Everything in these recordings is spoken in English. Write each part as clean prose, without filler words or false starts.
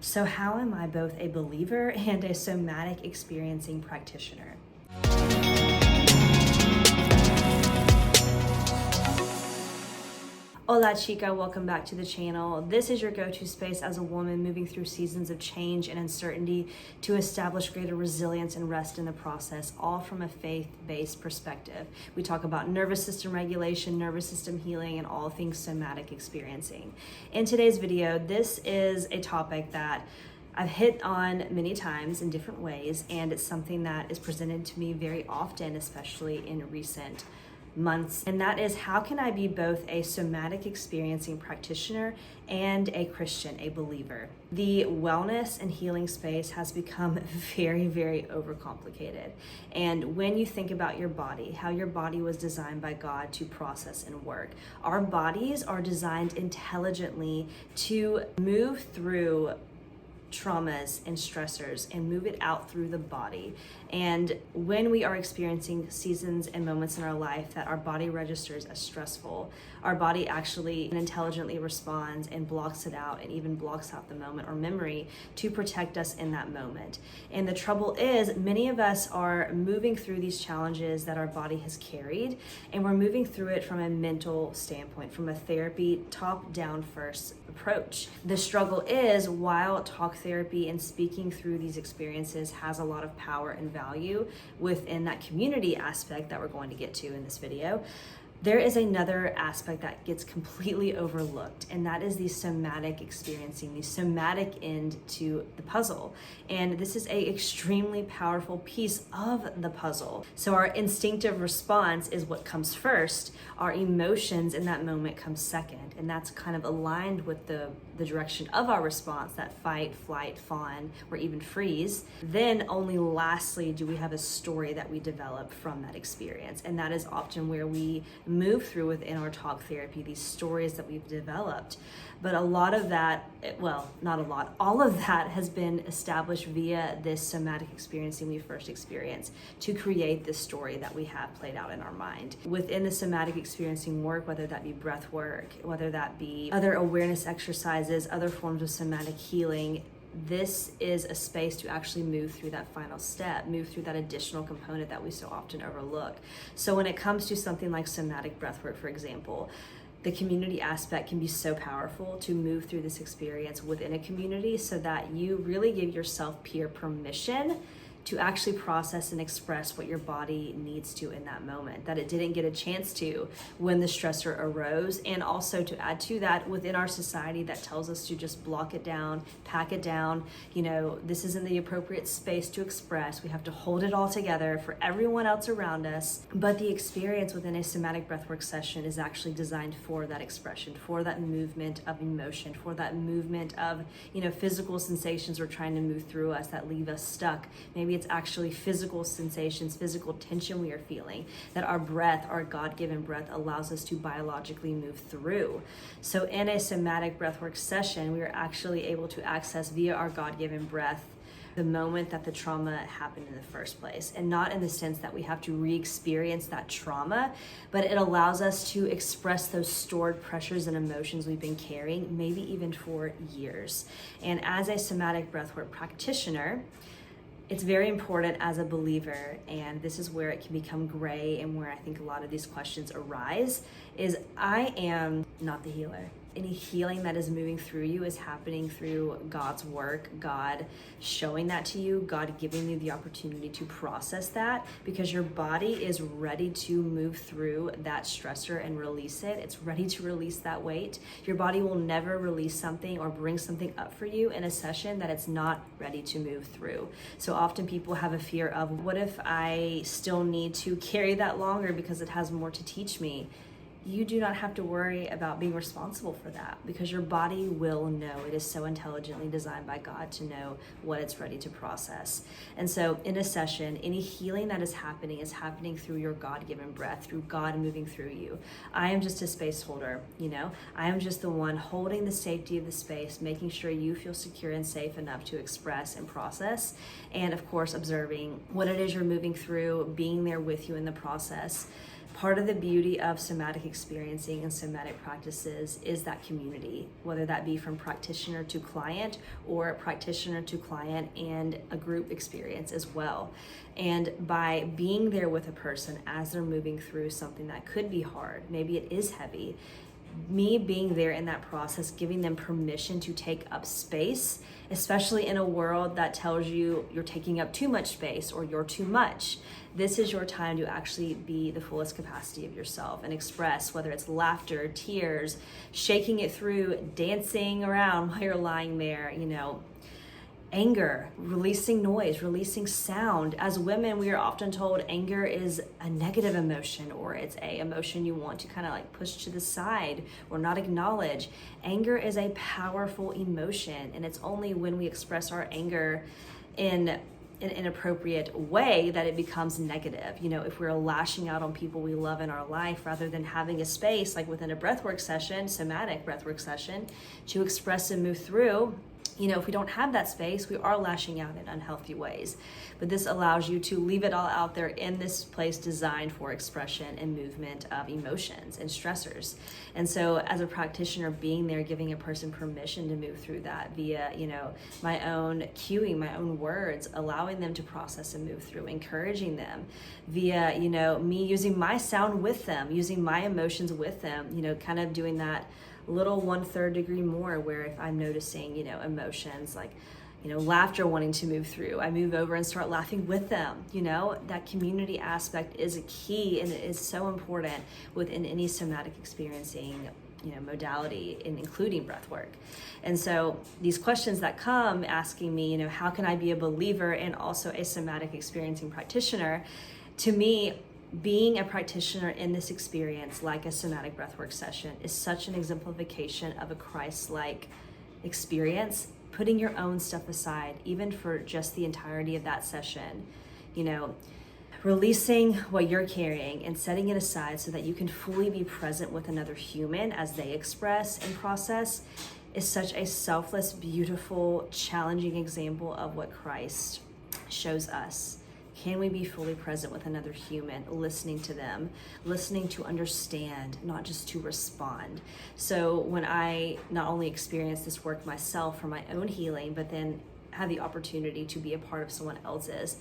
So how am I both a believer and a somatic experiencing practitioner? Hola chica, welcome back to the channel. This is your go-to space as a woman moving through seasons of change and uncertainty to establish greater resilience and rest in the process, all from a faith-based perspective. We talk about nervous system regulation, nervous system healing, and all things somatic experiencing. In today's video, this is a topic that I've hit on many times in different ways, and it's something that is presented to me very often, especially in recent months, and that is, how can I be both a somatic experiencing practitioner and a Christian, a believer? The wellness and healing space has become very, very overcomplicated. And when you think about your body, how your body was designed by God to process and work, our bodies are designed intelligently to move through traumas and stressors and move it out through the body. And when we are experiencing seasons and moments in our life that our body registers as stressful, our body actually intelligently responds and blocks it out, and even blocks out the moment or memory to protect us in that moment. And the trouble is, many of us are moving through these challenges that our body has carried, and we're moving through it from a mental standpoint, from a therapy top-down first approach. The struggle is, while talk therapy and speaking through these experiences has a lot of power and value within that community aspect that we're going to get to in this video, there is another aspect that gets completely overlooked, and that is the somatic experiencing, the somatic end to the puzzle. And this is a extremely powerful piece of the puzzle. So our instinctive response is what comes first. Our emotions in that moment come second, and that's kind of aligned with the direction of our response, that fight, flight, fawn, or even freeze. Then only lastly do we have a story that we develop from that experience, and that is often where we move through within our talk therapy, these stories that we've developed. But a lot of that, well, not a lot, all of that has been established via this somatic experiencing we first experienced to create this story that we have played out in our mind. Within the somatic experiencing work, whether that be breath work, whether that be other awareness exercises, other forms of somatic healing, this is a space to actually move through that final step, move through that additional component that we so often overlook. So when it comes to something like somatic breathwork, for example, the community aspect can be so powerful to move through this experience within a community, so that you really give yourself peer permission to actually process and express what your body needs to in that moment, that it didn't get a chance to when the stressor arose. And also to add to that, within our society that tells us to just block it down, pack it down, this isn't the appropriate space to express. We have to hold it all together for everyone else around us. But the experience within a somatic breathwork session is actually designed for that expression, for that movement of emotion, for that movement of, physical sensations we're trying to move through us that leave us stuck. Maybe it's actually physical sensations, physical tension we are feeling, that our breath, our God-given breath, allows us to biologically move through. So in a somatic breathwork session, we are actually able to access via our God-given breath the moment that the trauma happened in the first place. And not in the sense that we have to re-experience that trauma, but it allows us to express those stored pressures and emotions we've been carrying, maybe even for years. And as a somatic breathwork practitioner, it's very important as a believer, and this is where it can become gray and where I think a lot of these questions arise, is I am not the healer. Any healing that is moving through you is happening through God's work, God showing that to you, God giving you the opportunity to process that, because your body is ready to move through that stressor and release it. It's ready to release that weight. Your body will never release something or bring something up for you in a session that it's not ready to move through. So often people have a fear of, what if I still need to carry that longer because it has more to teach me? You do not have to worry about being responsible for that, because your body will know. It is so intelligently designed by God to know what it's ready to process. And so in a session, any healing that is happening through your God-given breath, through God moving through you. I am just a space holder, I am just the one holding the safety of the space, making sure you feel secure and safe enough to express and process. And of course, observing what it is you're moving through, being there with you in the process. Part of the beauty of somatic experiencing and somatic practices is that community, whether that be from practitioner to client or practitioner to client and a group experience as well. And by being there with a person as they're moving through something that could be hard, maybe it is heavy, me being there in that process, giving them permission to take up space, especially in a world that tells you you're taking up too much space or you're too much. This is your time to actually be the fullest capacity of yourself and express, whether it's laughter, tears, shaking it through, dancing around while you're lying there, anger, releasing noise, releasing sound. As women, we are often told anger is a negative emotion, or it's a emotion you want to kind of like push to the side or not acknowledge. Anger is a powerful emotion, and it's only when we express our anger in an inappropriate way that it becomes negative. If we're lashing out on people we love in our life rather than having a space like within a breathwork session, somatic breathwork session, to express and move through, if we don't have that space, we are lashing out in unhealthy ways. But this allows you to leave it all out there in this place designed for expression and movement of emotions and stressors. And so as a practitioner, being there, giving a person permission to move through that via, my own cueing, my own words, allowing them to process and move through, encouraging them via, me using my sound with them, using my emotions with them, kind of doing that little 1/3 degree more, where if I'm noticing, emotions like, laughter wanting to move through, I move over and start laughing with them. That community aspect is a key, and it is so important within any somatic experiencing, modality, including breath work. And so these questions that come asking me, how can I be a believer and also a somatic experiencing practitioner? To me, being a practitioner in this experience, like a somatic breathwork session, is such an exemplification of a Christ-like experience, putting your own stuff aside, even for just the entirety of that session, releasing what you're carrying and setting it aside so that you can fully be present with another human as they express and process, is such a selfless, beautiful, challenging example of what Christ shows us. Can we be fully present with another human, listening to them, listening to understand, not just to respond? So when I not only experience this work myself for my own healing, but then have the opportunity to be a part of someone else's,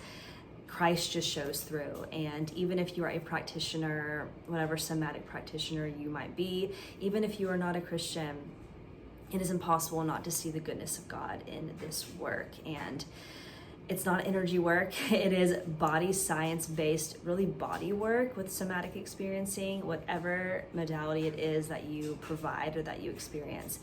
Christ just shows through. And even if you are a practitioner, whatever somatic practitioner you might be, even if you are not a Christian, it is impossible not to see the goodness of God in this work. And it's not energy work. It is body science based, really body work with somatic experiencing, whatever modality it is that you provide or that you experience.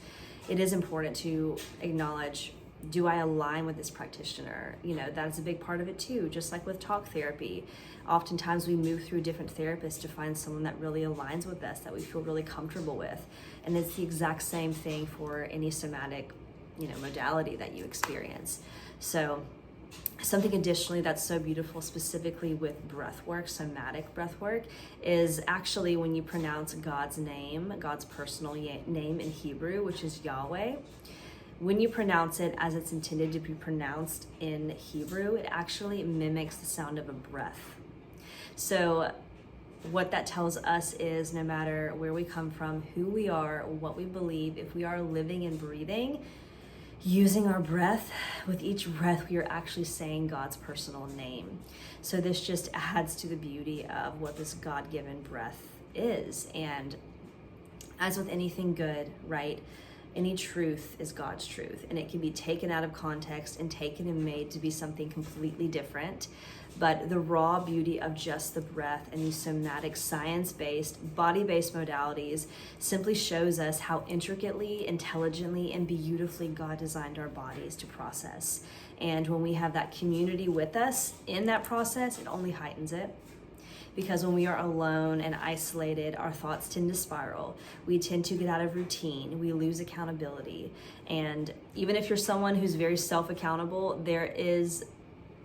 It is important to acknowledge, do I align with this practitioner? That's a big part of it too. Just like with talk therapy, oftentimes we move through different therapists to find someone that really aligns with us, that we feel really comfortable with. And it's the exact same thing for any somatic, modality that you experience. So something additionally that's so beautiful, specifically with breathwork, somatic breathwork, is actually when you pronounce God's name, God's personal name in Hebrew, which is Yahweh. When you pronounce it as it's intended to be pronounced in Hebrew, it actually mimics the sound of a breath. So what that tells us is, no matter where we come from, who we are, what we believe, if we are living and breathing, using our breath, with each breath we are actually saying God's personal name. So this just adds to the beauty of what this God-given breath is. And as with anything good, right, any truth is God's truth, and it can be taken out of context and taken and made to be something completely different. But the raw beauty of just the breath and these somatic science-based, body-based modalities simply shows us how intricately, intelligently, and beautifully God designed our bodies to process. And when we have that community with us in that process, it only heightens it. Because when we are alone and isolated, our thoughts tend to spiral. We tend to get out of routine. We lose accountability. And even if you're someone who's very self-accountable, there is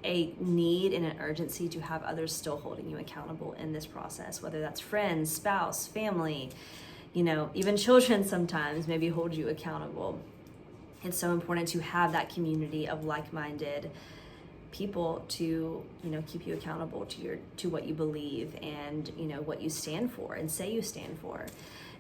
a need and an urgency to have others still holding you accountable in this process, whether that's friends, spouse, family, even children sometimes maybe hold you accountable. It's so important to have that community of like-minded people to, you know, keep you accountable to what you believe and, you know, what you stand for and say you stand for.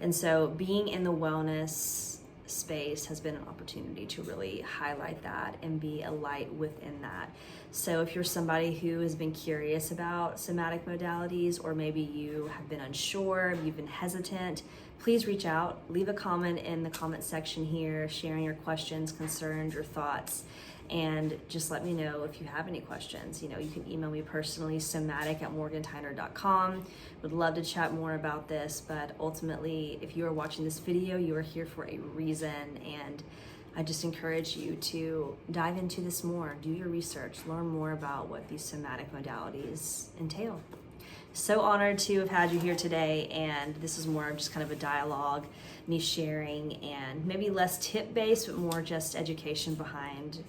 And so being in the wellness space has been an opportunity to really highlight that and be a light within that. So if you're somebody who has been curious about somatic modalities, or maybe you have been unsure, you've been hesitant, please reach out, leave a comment in the comment section here, sharing your questions, concerns, your thoughts, and just let me know if you have any questions. You know, you can email me personally, somatic@morgantyner.com. Would love to chat more about this, but ultimately, if you are watching this video, you are here for a reason, and I just encourage you to dive into this more, do your research, learn more about what these somatic modalities entail. So honored to have had you here today, and this is more of just kind of a dialogue, me sharing, and maybe less tip-based, but more just education behind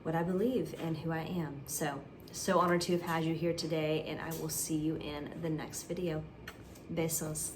what I believe and who I am. So honored to have had you here today, and I will see you in the next video. Besos.